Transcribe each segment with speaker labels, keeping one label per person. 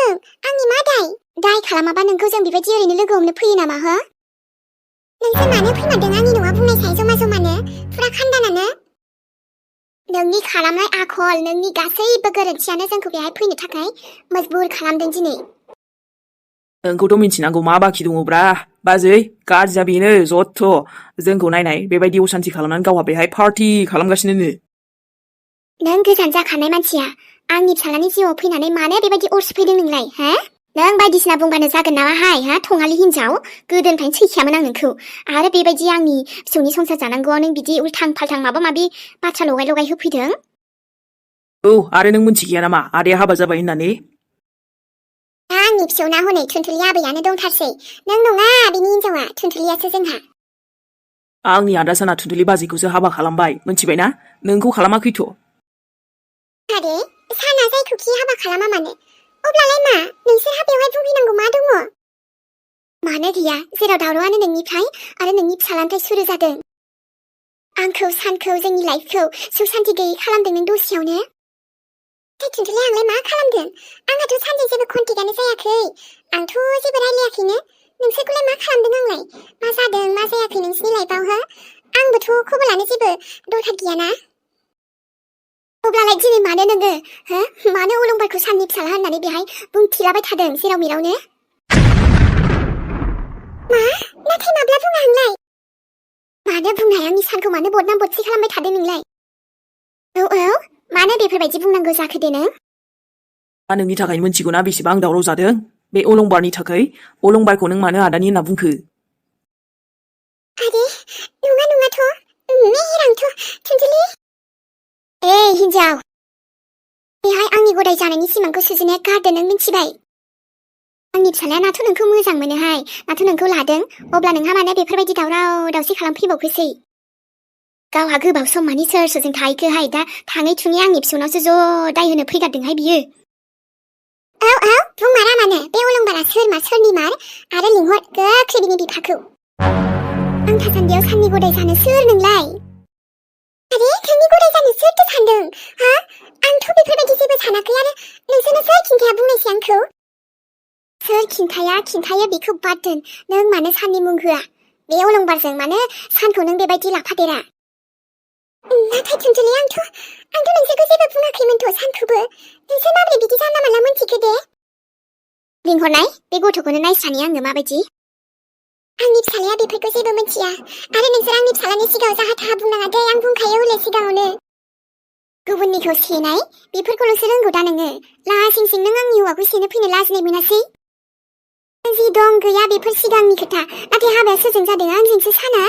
Speaker 1: जादों आंनि मा दाय खालामाबा नोंखौ जों बेबायदि ओरैनो लोगो हमनो फैयो नामा हो नोंसोर मानो फैमारदों आंनि न'आ बुंनायसाय जमा-जमानो फुरा खान्दानानो नोंनि खालामनाय आखल नोंनि गासैबो गोरोन्थियानो जोंखौ बेहाय फैनो थाखाय मजबुर खालामदों दिनै
Speaker 2: नोंखौथ' मिथिनांगौ मा बाखि दङब्रा बाजै गाज्रिया बेनो जथ' जोंखौ नायनाय बेबायदि असान्ति खालामनानै गावहा बेहाय पार्टि खालामगासिनो
Speaker 1: नों गोजान जाखानाय मानसिया आंनि फिसालानि जिउआव फैनानै मानो बेबायदि अर सुफैदों नोंलाय हो नों बायदिसिना बुंबानो जागोन नामाहाय हा थङालि हिनजाव गोदोनिफ्रायनो सैखायामोन आं नोंखौ आरो बेबायदि आंनि फिसौनि संसार जानांगौआव नों बिदि उल्थां फाल्थां माबा माबि बाथ्रा लगाय होफैदों
Speaker 2: औ आरो नों मिथिखाया नामा आदाया हाबा जाबाय होननानै
Speaker 1: आंनि फिसौना हनै थुनथुलि आबैयानो दंथारसै नों नङा बिनि हिनजावा थुनथुलियासो जोंहा
Speaker 2: आंनि आदा साना थुनथुलि बाजैखौसो हाबा खालामबाय मिथिबायना नोंखौ खालामाखैथ'
Speaker 1: आरे साना जायखौखि हाबा खालामा मानो अब्लालाय मा नोंसोरहा बेवहाय भुगिनांगौ मा दङ मानो गैया जेराव दावरावआनो नोंनिफ्राय आरो नोंनि फिसालानिफ्राय सुरु जादों आंखौ सानखौ जोंनि लाइफखौ सुख-शान्ति गैयै खालामदों नों दसेयावनो थुनथुलि आंलाय मा खालामदों आंहाथ' सानसे जेबो कन्टेक्टआनो जायाखै आंथ' जेबो रायलायाखैनो नोंसोरखौलाय मा खालामदों आंलाय मा जादों मा जायाखै नोंसिनि लाइफआव हो आंबोथ' खबर लानो जेबो दरखार गैयाना अब्लालाय दिनै मानो नोङो हो मानो अलंबारखौ साननि फिसाला होननानै बेहाय बुंथिलाबाय थादों जेराव मेरावनो मा नाथाय माब्ला बुङा आंलाय मानो बुंनाय आंनि सानखौ मानो बदनाम बदसि खालामबाय थादों नोंलाय औ मानो बेफोरबायदि बुंनांगौ जाखो दे नों
Speaker 2: नोंनि थाखाय मिथिगौना बेसेबां दावराव जादों बे अलंबारनि थाखाय अलंबारखौ नों मानो आदानि होनना बुंखो
Speaker 1: आरे नङाथ' मेहेरांथ' थुनथुलि हिनजाव बेहाय आंनि गदाय जानायनि सिमांखौ सुजुनाया गारदो नों मिथिबाय आंनि फिसालाया नाथ' नोंखौ मोजां मोनोहाय नाथ' नोंखौ लादों अब्ला नोंहा मानो बेफोरबायदि दावराव दावसि खालामफैबावखोसै गावहा गोबाव सम मानि सोरजों थाहैखोहाय दा थाङै थुङै आंनि फिसौनावसो ज' दाय होनो फैगारदोंहाय बियो औ बुंमारा मानो बे अलंबारा सोरनि मार आरो लिंहर गोख्रै बिनि बिफाखौ आं थासान्दियाव साननि गदाय जानो सोर नोंलाय आरे नोंनि गदाय जानो सोरथो सानदों हा आंथ' बेफोरबायदि जेबो सानाखै आरो नोंसोरनो सोर खिन्थाया बुंनायसै आंखौ सोर खिन्थायो बेखौ बाद दोन नों मानो साननि मुं होआ बे अलंबारजों मानो सानखौ नों बेबायदि लाफादेरा नाथाय थुनथुलि आंथ' नोंसोरखौ जेबो बुङाखैमोनथ' सानखौबो नोंसोर माबोरै बिदि जानला मानला मोनथिखो दे लिंहरनाय बे गथ'खौनो नायस्रानि आङो माबायदि आंनि फिसालाया बेफोरखौ जेबो मिथिया आरो नोंसोर आंनि फिसालानि सिगाङाव जाहा थाहा बुंनाङा दे आं बुंखायो हले सिगाङावनो गुबुननिखौ सेनाय बेफोरखौल'सो रोंगौ दा नोङो लासिं सिं नों आंनि हौवाखौ सेनो फैनो लाजिनाय मोनासै जि दं गैया बेफोर सिगांनि खोथा नाथाय हाबाया सोरजों जादों आंजोंसो साना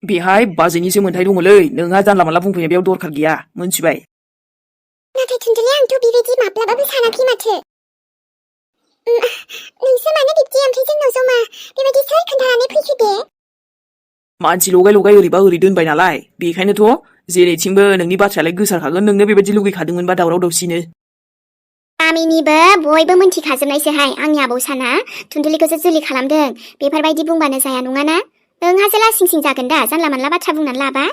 Speaker 2: बेहाय बाजैनिसो मोन्थाय दङलै नोंहा जानला मानला बुंफैनाय बेयाव दरखार गैया मोनथिबाय
Speaker 1: नाथाय थुनथुलि आंथ' बेबायदि माब्लाबाबो सानाखै माथो नोंसोर मानो बिब्दि ओमफ्राय जोंनाव जमा बेबायदि सोर खोन्थानानै फैखो दे
Speaker 2: मानसि लगाय ओरैबा ओरै दोनबाय नालाय बेखायनोथ' जेरैथिंबो नोंनि बाथ्रायालाय गोसारखागोन नोंनो बेबायदि लुगैखादोंमोनबा दावराव दावसिनो
Speaker 1: गामिनिबो बयबो मोनथिखाजोबनायसोहाय आंनि आबौ साना थुनथुलिखौसो जुलि खालामदों बेफोरबायदि बुंबानो जाया नङाना नोंहासो लासिं सिं जागोन दा जानला मानला बाथ्रा बुंनानै लाबा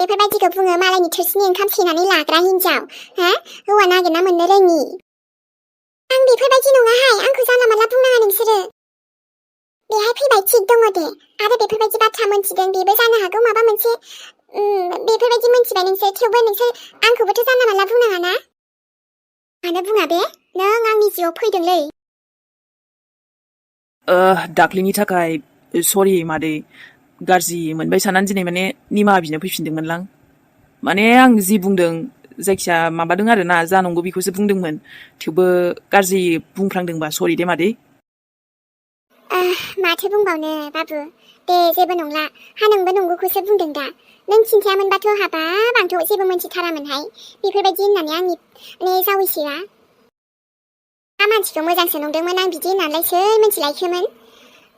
Speaker 1: बेफोरबायदिखौ बुङो मालायनि थोरसिनि ओंखाम सेनानै लाग्रा हिनजाव हा हौवा नागिरना मोननो रोङि आं बेफोरबायदि नङाहाय आंखौ जानला मानला बुंनाङा नोंसोरो बेहाय फैबाय थिग दङ दे आरो बेफोरबायदि बाथ्रा मोनथिदों बेबो जानो हागौ माबा मोनसे बेफोरबायदि मोनथिबाय नोंसोर थेवबो नोंसोर आंखौबोथ' जानला मानला बुंनाङा ना मानो बुङा बे नों आंनि जिउआव फैदोंलै
Speaker 2: दाख्लिनि थाखाय सरि मादै गाज्रि मोनबाय साननानै दिनै माने निमाहा बिनो फैफिनदोंमोनलां माने आं जि बुंदों जायखिया माबादों आरो ना जानांगौ बेखौसो बुंदोंमोन थेवबो गाज्रि बुंफ्लांदोंबा सरि दे मादै
Speaker 1: माथो बुंबावनो बाबु दे जेबो नंला हा नोंबो नंगौखौसो बुंदों दा नों खिन्थायामोनबाथ' हाबाब आंथ' जेबो मोनथिथारामोनहाय बेफोरबायदि होननानै आंनि जावैसोआ मानसिखौ मोजांसो नंदोंमोन आं बिदि होननानैलाय सोर मोनथिलायखोमोन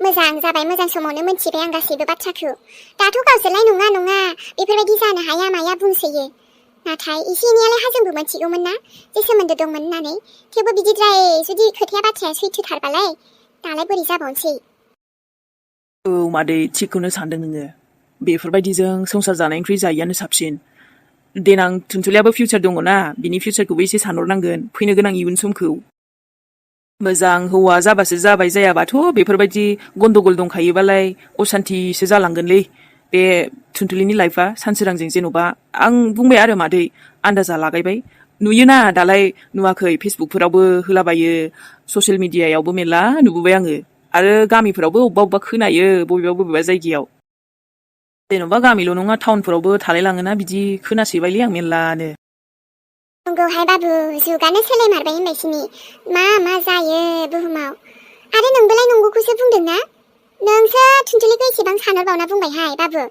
Speaker 1: मोजां जाबाय मोजां समावनो मोनथिबाय आं गासैबो बाथ्राखौ दाथ' गावसोरलाय नङा बेफोरबायदि जानो हाया माया बुंसोयो नाथाय एसे एनैयालाय जोंबो मोनथिगौमोन ना जे सोमोन्दो दंमोन होननानै थेवबो बिदिद्राय जुदि खोथाया बाथ्राया सैथोथारबालाय दालाय बोरै जाबावनोसै
Speaker 2: औ मादै थिगखौनो सानदों नोङो बेफोरबायदिजों संसार जानायनिख्रुइ जायैयानो साबसिन देनां थुनथुलियाबो फिउचार दङना बिनि फिउचारखौबो एसे सानहरनांगोन फैनो गोनां इयुन समखौ मोजां हौवा जाबासो जाबाय जायाबाथ' बेफोरबायदि गन्डगल दंखायोबालाय असान्थिसो जालांगोनलै बे थुनथुलिनि लाइफआ सानसोरांजों जेन'बा आं बुंबाय आरो मादै आन्दाजा लागायबाय नुयोना दालाय नुवाखै फेसबुकफोरावबो होलाबायो ससियेल मिडियायावबो मेरला नुबोबाय आङो आरो गामिफोरावबो अबेबा अबेबा खोनायो बबेबा जायगायाव जेन'बा गामिल' नङा टाउनफोरावबो थालायलाङोना बिदि खोनासैबायलै आं मेरलानो
Speaker 1: नंगौहाय बाबु जुगानो सोलायमारबाय होनबायसिनि मा जायो बुहुमाव आरो नोंबोलाय नंगौखौसो बुंदोंना नोंसो थुनथुलिखौ एसेबां सानहरबावना बुंबायहाय बाबु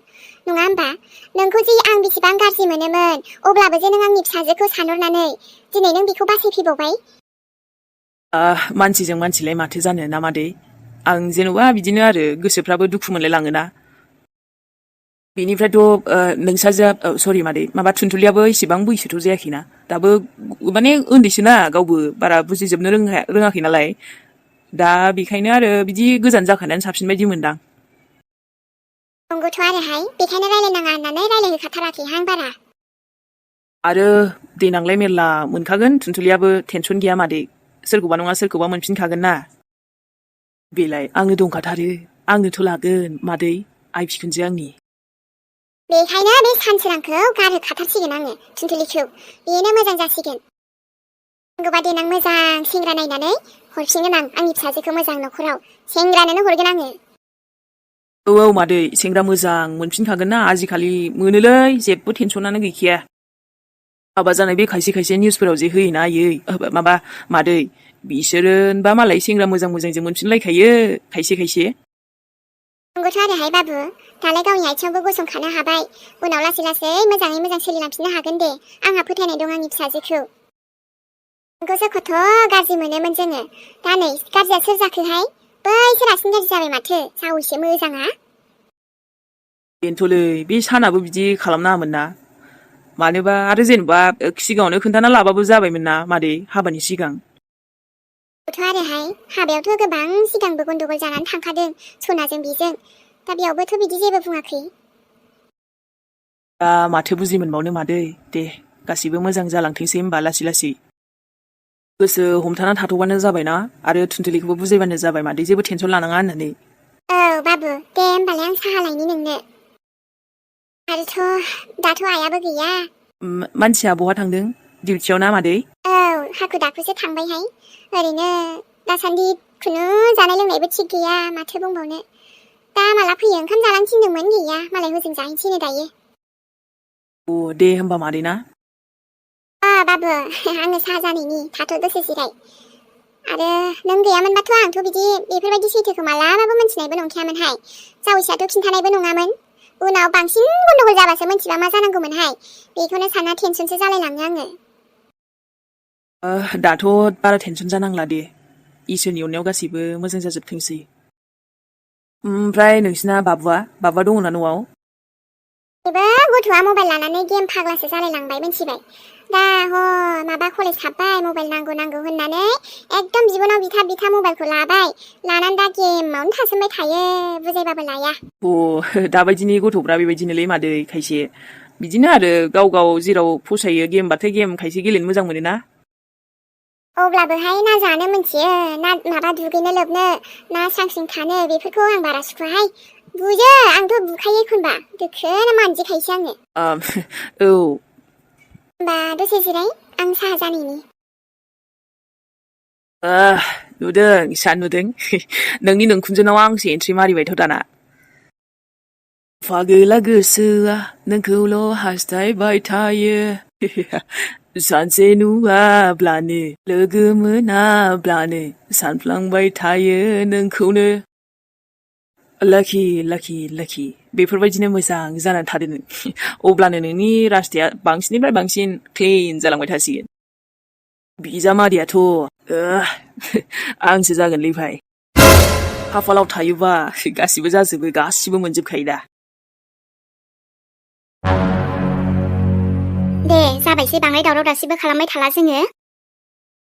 Speaker 1: नङा होमबा नोंखौ जे आं बेसेबां गाज्रि मोनोमोन अब्लाबो जे नों आंनि फिसाजोखौ सानहरनानै दिनै नों बेखौ बासायफैबावबाय
Speaker 2: मानसिजों मानसिलाय माथो जानो ना मादै आं जेन'बा बिदिनो आरो गोसोफ्राबो दुखु मोनलाय लाङोना बेनिफ्रायथ' नोंसाजोआ सरि मादै माबा थुनथुलियाबो इसेबां बैसोथ' जायाखैना दाबो माने उन्दैसोना गावबो बारा बुजिजोबनो रोङाखै नालाय दा बेखायनो आरो बिदि गोजान जाखानायानो साबसिन बायदि मोनदां
Speaker 1: नंगौथ' आरोहाय बेखायनो रायलायनाङा होननानै रायलायहोखाथाराखैहां बारा
Speaker 2: आरो देनांलाय मेरला मोनखागोन थुनथुलियाबो टेनसन गैया मादै सोरखौबा नङा सोरखौबा मोनफिनखागोन ना बेलाय आङो दंखाथारो आंनोथ' लागोन मादै आइ बिखुनजो आंनि
Speaker 1: बेखायनो बे सानसोरांखौ गारहोखाथारसिगोन आङो थुनथुलिखौ बेनो मोजां जासिगोन नांगौबा देनां मोजां सेंग्रा नायनानै हरफिनगोन आं आंनि फिसाजोखौ मोजां न'खराव सेंग्रानोनो हरगोन आङो
Speaker 2: औ मादै सेंग्रा मोजां मोनफिनखागोन ना आजिखालि मोनोलै जेबो टेनसनानो गैखाया हाबा जानाय बे खायसे निउसफोराव जे होयोना आयै माबा मादै बिसोरो बा मालाय सेंग्रा मोजांजों मोनफिनलायखायो खायसे
Speaker 1: नंगौथ' आरोहाय बाबु दालाय गावनि आथिङावबो गसंखानो हाबाय उनाव लासै मोजाङै मोजां सोलिलांफिननो हागोन दे आंहा फोथायनाय दं आंनि फिसाजोखौ नोंखौसो खथ' गाज्रि मोनोमोन जोङो दा नै गाज्रिया सोर जाखोहाय बैसो रासिन गाज्रि जाबाय माथो सावैसे मोजाङा
Speaker 2: बेनोथ'लै बे सानाबो बिदि खालामनाङामोन ना मानोबा आरो जेनेबा सिगाङावनो खोन्थाना लाबाबो जाबायमोन ना मादै हाबानि सिगां
Speaker 1: थ' आरोहाय हाबायावथ' गोबां सिगांबो गन्डगल जानानै थांखादों सनाजों बेजों दा बेयावबोथ' बिदि जेबो बुङाखै
Speaker 2: दा माथो बुजि मोनबावनो मादै दे गासिबो मोजां जालांथोंसै होमबा लासै गोसो हमथाना थाथ'बानो जाबायना आरो थुनथुलिखौबो बुजायबानो जाबाय मादै जेबो टेनसन लानाङा होननानै
Speaker 1: औ बाबु दे होमबालाय आं साहा लायनि नोंनो आरोथ' दाथ' आइयाबो गैया
Speaker 2: मानसिया बहा थांदों डिउटियाव ना मादै
Speaker 1: औ हाखु दाखुसो थांबायहाय ओरैनो दासान्दि खुनु जानाय लोंनायबो थिग गैया माथो बुंबावनो दा माला फैयो ओंखाम जालांनो थिनदोंमोन गैया मालाय हजों जाहैनोसैनो दायो
Speaker 2: दे होमबा मादै ना
Speaker 1: बाबु आङो साहा जानायनि थाथ' दसे जिराय आरो नों गैयामोनबाथ' आंथ' बिदि बेफोरबायदि सैथोखौ मालाबाबो मोनथिनायबो नंखायामोनहाय जावैसोआथ' खिन्थानायबो नङामोन उनाव बांसिन गन्डगल जाबासो मोनथिबा मा जानांगौमोनहाय बेखौनो सानना टेनसनसो जालायलाङो आङो
Speaker 2: दाथ' बारा टेनसन जानांला दे इसोरनि अननायाव गासैबो मोजां जाजोबथोंसै ओमफ्राय नोंसिना बाबुआ दङना न'आव
Speaker 1: बेबो गथ'आ मबाइल लानानै गेम फाग्लासो जालायलांबाय मिथिबाय दा माबा कलेज हाबबाय मबाइल नांगौ होननानै एकदम बिबनाव बिथा मबाइलखौ लानानै दा गेमावनो थासोमबाय थायो बुजायबाबो लाया
Speaker 2: दाबायदिनि गथ'फ्रा बेबायदिनोलै मादै खायसे बिदिनो आरो गाव जेराव फसायो गेमबाथाय गेम खायसे गेलेनो मोजां मोनोना
Speaker 1: अब्लाबोहाय ना जानो मोनथियो ना माबा दुगैनो लोबनो ना सांसिं थानो बेफोरखौ आं बारा सुखुवाहाय बुयो आंथ' बुखायो एखनबा दोखोनो मानजिखायोसो आङो
Speaker 2: औ
Speaker 1: होमबा दसे जिराय आं साहा जानायनि
Speaker 2: नुदों नोंनि नोंखुनजोनाव आंसो एन्ट्रि मारिबायथ' दाना फागोला गोसोआ नोंखौल' हास्थायबाय थायो सानसे नुवाब्लानो लोगो मोनाब्लानो सानफ्लांबाय थायो नोंखौनो लाखि बेफोरबायदिनो मोजां जानानै थादो नों अब्लानो नोंनि रास्ताया बांसिननिफ्राय बांसिन क्लिन जालांबाय थासिगोन बिजामादैयाथ' आंसो जागोनलै भाइ खाफालाव थायोबा गासिबो जाजोबो गासिबो मोनजोबखायो दा
Speaker 1: दे जाबायसै बाङाय दावराव दावसिबो खालामबाय थाला जोङो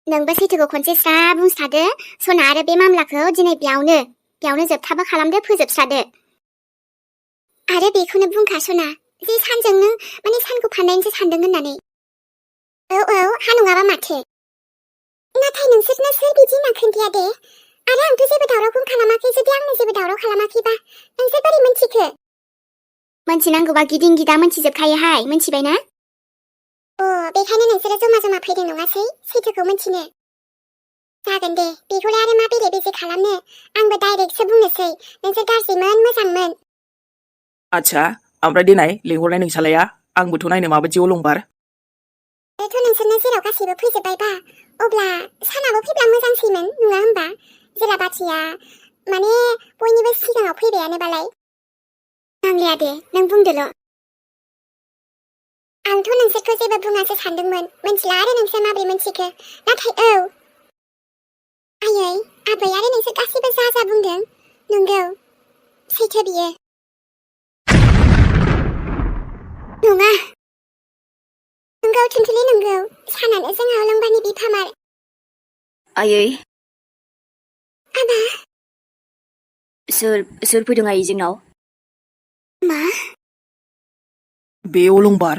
Speaker 1: नोंबो सैथोखौ खनसे स्रा बुंस्रादो सना आरो बे मामलाखौ दिनै बेयावनो जोबथाबो खालामदो फोजोबस्रादो आरो बेखौनो बुंखा सना जे सानजों नों माने सानखौ फान्नायनिसो सानदों होननानै। औ हा नङाबा माथो। नाथाय नोंसोरनो सोर बिदि होनना खोन्थाया दे। आरो आंथ' जेबो दावरावखौनो खालामाखै। जुदि आंनो जेबो दावराव खालामाखैबा नोंसोर बोरै मोनथिखो? मोनथिनांगौबा गिदिं गिदा मोनथिजोबखायोहाय, मोनथिबायना? बेखायनो नोंसोरो जमा जमा फैदों नङासै सैथोखौ मोनथिनो। जागोन दे, बेखौलाय आरो मा बेले बेजे खालामनो। आंबो डाइरेक्टसो बुंनोसै, नोंसोर गाज्रिमोन मोजांमोन।
Speaker 2: आच्छा, ओमफ्राय देनाय लेंहरनाय नोंसालाया? आंबोथ' नायनो माबायदि अलंबार।
Speaker 1: दाथ' नोंसोरनो जेराव गासैबो फैजोब्बायबा अब्ला सानाबो फैब्ला मोजांसैमोन नङा होमबा? जेला बाथिया माने बयनिबो सिगाङाव फैबायानोबालाय। नांलाया दे, नों बुंदोल'। आंथ' नोंसोरखौ जेबो बुङासो सानदोंमोन। मोनथिला आरो नोंसोर माबोरै मोनथिखो। नाथाय आयै आबै आरो नोंसोर गासैबो जा बुंदों नंगौ, सैथो बियो। नङा, नंगौ थुनथुलि नंगौ। सानानो जोंहा अलंबारनि बिफामार।
Speaker 3: आयै,
Speaker 1: आबा।
Speaker 3: सोर फैदों आयै जोंनाव?
Speaker 1: मा?
Speaker 2: बे अलंबार,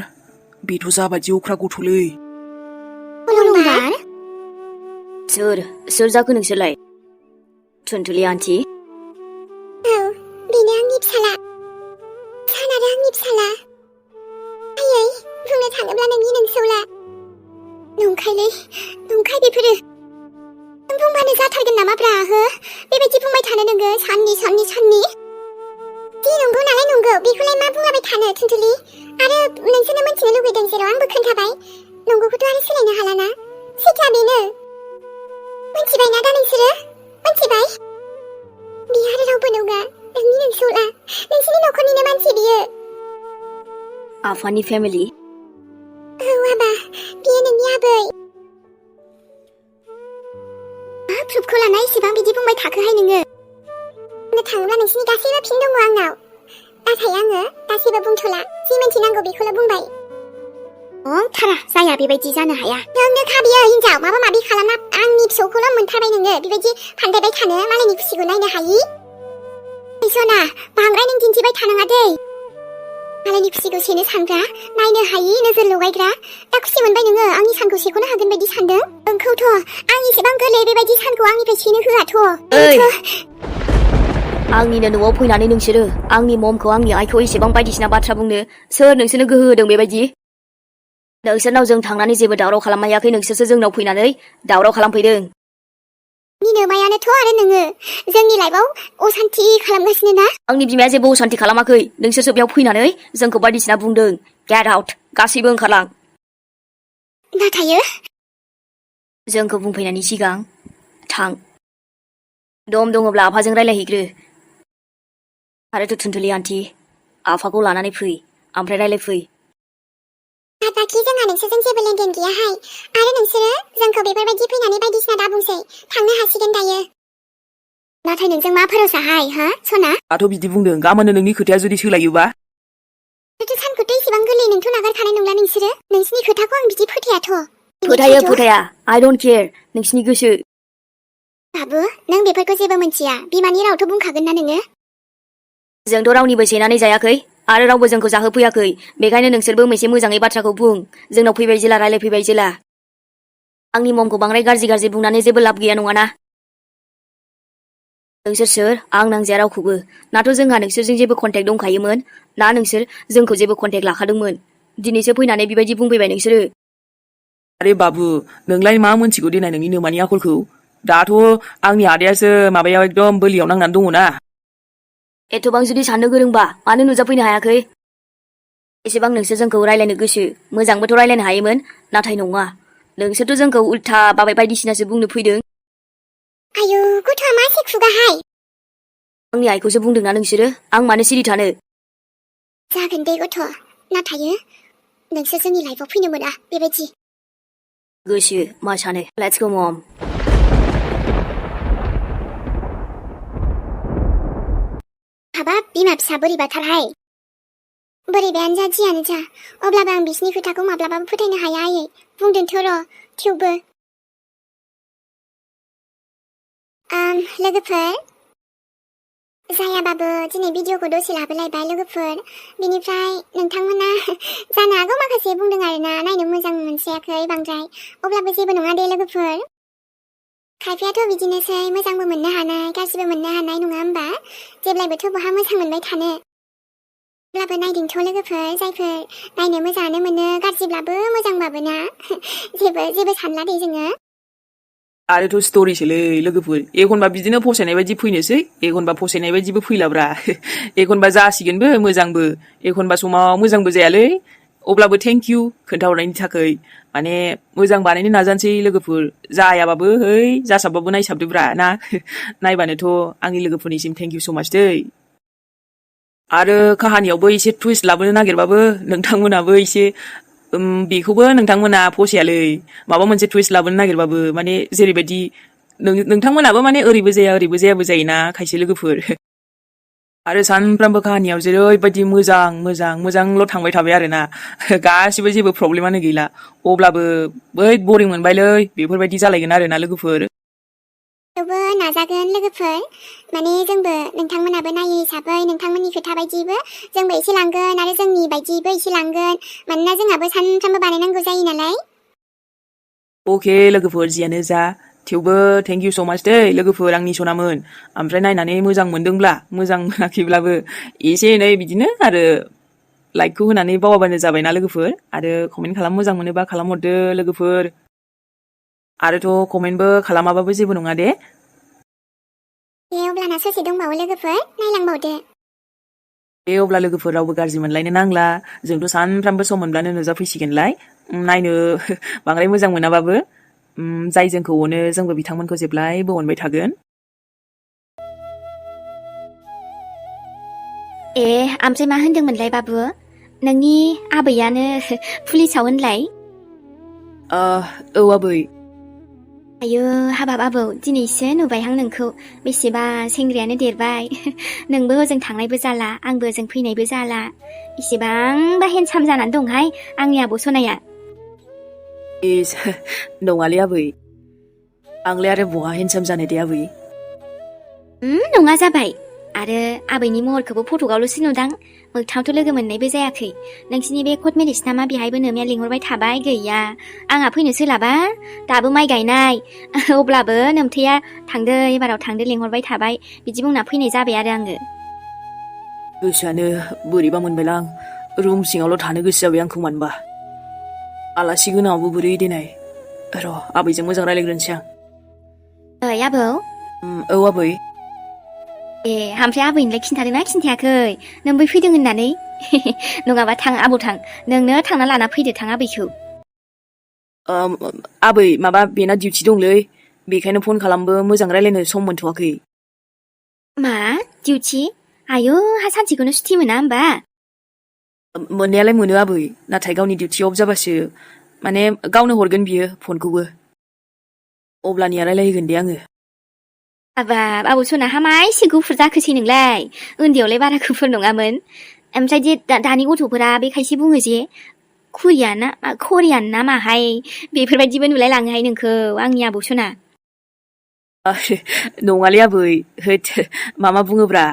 Speaker 2: बेथ' जाबायदि अख्रा गथ'लै।
Speaker 1: अलंबार?
Speaker 3: सोर जाखो नोंसोरलाय? थुनथुलि आन्टि?
Speaker 1: औ, बेनो आंनि फिसाला। सान आरो आंनि फिसाला। आयै, बुंनो थाङोब्ला नोंनि नोंसौला। नंखाय बेफोरो। नों बुंबानो जाथारगोन नामाब्रा हो? बेबायदि बुंबाय थानो नोङो साननि। जि नंगौ नालाय नंगौ, बेखौलाय मा बुङाबाय थानो थुनथुलि? आरो नोंसोरनो मोनथिनो लुगैदों जेराव आंबो खोन्थाबाय। नंगौखौथ' आरो सोलायनो हालाना। सैथोआ बेनो। मोनथिबायना दा नोंसोरो? मोनथिबाय? बियो आरो रावबो नङा, नोंनि नोंसौला। नोंसोरनि न'खरनिनो मानसि बियो।
Speaker 3: आफानि फेमिलि?
Speaker 1: औ आबा, बियो नोंनि आबै। मा प्रुफखौ लाना एसेबां बिदि बुंबाय थाखोहाय नोङो? बुंनो थाङोब्ला नोंसिनि गासैबो फिन दङ आंनाव। नाथाय आङो गासैबो बुंथ'ला, जि मिन्थिनांगौ बेखौल' बुंबाय। थारा जाया, बेबायदि जानो हाया। नोंनो खाबियो हिनजाव, माबा माबि खालामना आंनि फिसौखौल' मोनथारबाय नोङो। बेबायदि फान्दायबाय थानो, मालायनि खुसिखौ नायनो हायि। सना, बांद्राय नों दिन्थिबाय थानाङा दै। मालायनि खुसिखौ सेनो सानग्रा, नायनो हायि, नोजोर लगायग्रा। दा खुसि मोनबाय नोङो आंनि सानखौ सेख'नो हागोन बायदि सानदों? नोंखौथ' आं एसेबां गोरलै बेबायदि सानखौ आंनिफ्राय सेनो होआथ'।
Speaker 3: आंनिनो न'आव फैनानै नोंसोरो आंनि ममखौ, आंनि आइखौ एसेबां बायदिसिना बाथ्रा बुंनो सोर नोंसोरनो गोहो होदों बेबायदि? नोंसोरनाव जों थांनानै जेबो दावराव खालामहैयाखै, नोंसोरसो जोंनाव फैनानै दावराव खालामफैदों।
Speaker 1: निनोमायानोथ' आरो नोङो जोंनि लाइफआव असान्ति खालामगासिनो ना?
Speaker 3: आंनि बिमाया जेबो असान्ति खालामाखै, नोंसोरसो बेयाव फैनानै जोंखौ बायदिसिना बुंदों। गेट आउट, गासैबो ओंखारलां।
Speaker 1: नाथायो
Speaker 3: जोंखौ बुंफैनायनि सिगां थां। दम दङब्ला आफाजों रायलायहैग्रो। आरो थुनथुलि आन्टि, आफाखौ लानानै फै, ओमफ्राय रायलायफै।
Speaker 1: बाखि जोंहा नोंसोरजों जेबो लेनदेन गैयाहाय। आरो नोंसोरो जोंखौ बेफोरबायदि फैनानै बायदिसिना दाबुंसै। थांनो हासिगोन दायो। नाथाय नोंजों मा भरोसाहाय हा सना?
Speaker 2: दाथ' बिदि बुंदों, गाबोननो नोंनि खोथाया जुदि सोलायोबा?
Speaker 1: सानखौथ' एसेबां गोरलै नोंथ' नागारखानाय नंला नोंसोरो। नोंसिनि खोथाखौ आं बिदि फोथायाथ'।
Speaker 3: फोथाया, आइ डन्ट केयार, नोंसिनि गोसो।
Speaker 1: बाबु, नों बेफोरखौ जेबो मोनथिया। बिमानि रावथ' बुंखागोन ना नोङो?
Speaker 3: जोंथ' रावनिबो सेनानै जायाखै, आरो रावबो जोंखौ जाहोफैयाखै। बेखायनो नोंसोरबो मोनसे मोजाङै बाथ्राखौ बुं। जोंनाव फैबाय जेला, रायलायफैबाय जेला। आंनि ममखौ बांद्राय गाज्रि बुंनानै जेबो लाब गैया नङाना? नोंसोर सोर? आं नांजाया रावखौबो। नाथ' जोंहा नोंसोरजों जेबो कन्टेक्ट दंखायोमोन, ना नोंसोर जोंखौ जेबो कन्टेक्ट लाखादोंमोन? दिनैसो फैनानै बेबायदि बुंफैबाय नोंसोरो।
Speaker 2: आरे बाबु, नोंलाय मा मोनथिगौ देनाय नोंनि नोमानि आखलखौ? दाथ' आंनि आदायासो माबायाव एकदम बोलियाव नांनानै दङना।
Speaker 3: एथबां जुदि साननो गोरोंबा मानो नुजाफैनो हायाखै? एसेबां नोंसोर जोंखौ रायलायनो गोसो, मोजांबोथ' रायलायनो हायोमोन। नाथाय नङा, नोंसोरथ' जोंखौ उल्था बायदिसिनासो बुंनो फैदों।
Speaker 1: आयु, गथ'आ मासे खुगाहाय।
Speaker 3: आंनि आइखौसो बुंदोंना नोंसोरो, आं मानो सिरि थानो?
Speaker 1: जागोन दे गथ', नाथायो नोंसोर जोंनि लाइफआव फैनो मोना बेबायदि।
Speaker 3: गोसो मा सानो? लेट्स गो मम।
Speaker 1: हाबाब, बिमा फिसा बोरैबाथारहाय। बोरैबायानो जा जियानो जा, अब्लाबो आं बिसिनि खोथाखौ माब्लाबाबो फोथायनो हाया आयै। बुंदोंथ' र', थेवबो। लोगोफोर, जायाबाबो दिनै भिडिअखौ दसे लाबोलायबाय लोगोफोर बिनिफ्राय नोंथांमोना जानो हागौ माखासे बुंदों आरोना नायनो मोजां मोनस्रायाखै बांद्राय अब्लाबो जेबो नङा दे लोगोफोर खायफायाथ' बिदिनोसै मोजांबो मोननो हानाय गाज्रिबो मोननो हानाय नङा होमबा जेब्लायबोथ' बहा मोजां मोनबाय थानो अब्लाबो नायदोंथ' लोगोफोर जायफोर नायनो मोजाङानो मोनो गाज्रिब्लाबो मोजांबाबो ना जेबो सानला दे जोङो
Speaker 2: आरोथ' स्ट'रिसोलै लोगोफोर एखनबा बिदिनो फसायनाय बायदि फैनोसै एखनबा फसायनाय बायदिबो फैलाब्रा एखनबा जासिगोनबो मोजांबो एखनबा समाव मोजांबो जायालै अब्लाबो थेंक इउ खोन्थाहरनायनि थाखाय माने मोजां बानायनो नाजानोसै लोगोफोर जायाबाबो है जासाबबाबो नायसाबदोब्रा ना नायबानोथ' आंनि लोगोफोरनिसिम थेंक इउ स' माच दै आरो काहानियावबो एसे टुइस्ट लाबोनो नागिरबाबो नोंथांमोनाबो एसे बेखौबो नोंथांमोना फसायालै माबा मोनसे टुइस्ट लाबोनो नागिरबाबो माने जेरैबायदि नोंथांमोनाबो माने ओरैबो जायाबो जायोना खायसे लोगोफोर आरो सानफ्रामबो काहानियाव जेरैबायदि मोजांल' थांबाय थाबाय आरोना गासिबो जेबो प्रब्लेमानो गैला अब्लाबो बै बरिं मोनबायलै बेफोरबायदि जालायगोन आरोना लोगोफोर
Speaker 1: थेवबो नाजागोन लोगोफोर माने जोंबो नोंथांमोनाबो नायो हिसाबै नोंथांमोननि खोथा बायदिबो जोंबो एसे लांगोन आरो जोंनि बायदिबो एसे लांगोन मानोना जोंहाबो सानफ्रामबो बानायनांगौ जायो नालाय
Speaker 2: अके लोगोफोर जियानो जा थेवबो थेंक इउ स' माच दै लोगोफोर आंनि सनामोन ओमफ्राय नायनानै मोजां मोनदोंब्ला मोजां मोनाखैब्लाबो एसे एनै बिदिनो आरो लाइकखौ होनानै बावाबानो जाबायना लोगोफोर आरो कमेन्ट खालाम मोजां मोनोबा खालामहरदो लोगोफोर आरोथ' कमेन्टबो खालामाबाबो जेबो नङा दे
Speaker 1: अब्लाना ससे दंबावो लोगोफोर नायलांबावदो
Speaker 2: दे अब्ला लोगोफोर रावबो गाज्रि मोनलायनो नांला जोंथ' सानफ्रामबो सम मोनब्लानो नुजाफैसिगोनलाय नायनो बांद्राय मोजां मोनाबाबो जाय जोंखौ अनो जोंबो बिथांमोनखौ जेब्लायबो अनबाय थागोन
Speaker 3: ओमफ्राय मा होनदोंमोनलाय बाबु नोंनि आबैयानो पुलिसाव होनलाय
Speaker 2: औ आबै
Speaker 3: आयो हाबाब आबौ दिनैसो नुबायहां नोंखौ बेसेबा सेंग्रायानो देरबाय नोंबो ओजों थांनायबो जाला आंबो ओजों फैनायबो जाला इसेबांबा हेन्डसाम जानानै दंहाय आंनि आब' सनाया
Speaker 2: नङालै आबै आंलाय आरो बहा हेन्डसाम जानो दे आबै
Speaker 3: नङा जाबाय आरो आबैनि महरखौबो फटकआवल'सो नुदां मोगथाङावथ' लोगो मोननायबो जायाखै नोंसिनि बे कट मेरिज नामा बेहायबो नोमिया लिंहरबाय थाबाय गैया आंहा फैनो सोलाबा दाबो माइ गायनाय अब्लाबो नोमथैया थांदो एबाराव थांदो लिंहरबाय थाबाय बिदि बुंना फैनाय जाबाय आरो आङो
Speaker 2: गोसोआनो बोरैबा मोनबायलां रुम सिङावल' थानो गोसो जाबाय आंखौ मानबा आलासि गोनाङावबो बोरै देनाय र' आबैजों मोजां रायलायग्रोनोसै आं
Speaker 3: आबौ
Speaker 2: औ आबै
Speaker 3: ओमफ्राय आबैनोलाय खिन्थादोंना खिन्थायाखै नों बै फैदों होननानै नङाबा थां आबौ थां नोंनो थांना लाना फैदो थां आबैखौ
Speaker 2: आबै माबा बेना डिउटि दंलै बेखायनो फन खालामबो मोजां रायलायनो सम मोनथ'वाखै
Speaker 3: मा डिउटि आयौ हा सानसेखौनो सुथि मोना होमबा
Speaker 2: मोननायालाय मोनो आबै नाथाय गावनि डिउटि अफ जाबासो माने गावनो हरगोन बियो फनखौबो अब्लानिया रायलायहोगोन दे आङो
Speaker 3: हाबाब आबौ सनाहा मा एसे गुफुर जाखोसै नोंलाय उन्दैयावलाय बारा गुफुर नङामोन ओमफ्राय जे दानि गथ'फोरा बे खायसे बुङो जे करियान ना माहाय बेफोरबायदिबो नुलाय लाङोहाय नोंखौ आंनि आबौ सना
Speaker 2: नङालै आबै होद मा बुङोब्रा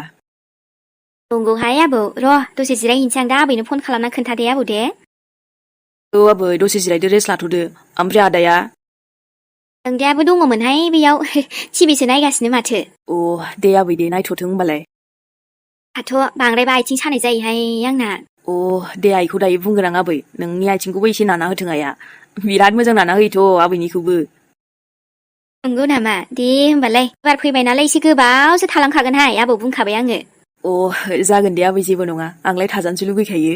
Speaker 3: नंगौहाय आबौ र' दसे जिरायहैनोसै आं दा आबैनो फन खालामना खोन्थादे आबौ दे
Speaker 2: औ आबै दसे जिरायदो रेस्ट लाथ'दो ओमफ्राय आदाया
Speaker 3: नोंदायाबो दङमोनहाय बेयाव टिभिसो नायगासिनो माथो
Speaker 2: दे आबै दे नायथ'थों होमबालाय
Speaker 3: दाथ' बांद्रायबा आथिं सानाय जायोहाय आंना
Speaker 2: दे आइखौ दायो बुंगोन आं आबै नोंनि आथिंखौबो एसे नाना होथों आइया बिराद मोजां नाना होयोथ' आबैनिखौबो
Speaker 3: नंगौ नामा दे होमबालाय एबार फैबाय नालाय एसे गोबावसो थालांखागोनहाय आबौ बुंखाबाय आङो
Speaker 2: जागोन दे आबै जेबो नङा आंलाय थाजानोसो लुगैखायो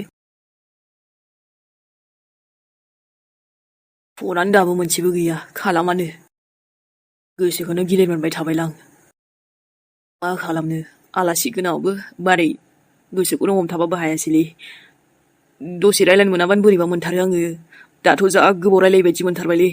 Speaker 2: फनानो दाबो मोनसेबो गैया खालामानो गोसोखौनो गिलिर मोनबाय थाबायलां मा खालामनो आलासि गोनाङावबो मारै गोसोखौनो हमथाबाबो हायासैलै दसे रायलायनो मोनाबानो बोरैबा मोनथारो आङो दाथ' जा गोबाव रायलायबायदि मोनथारबायलै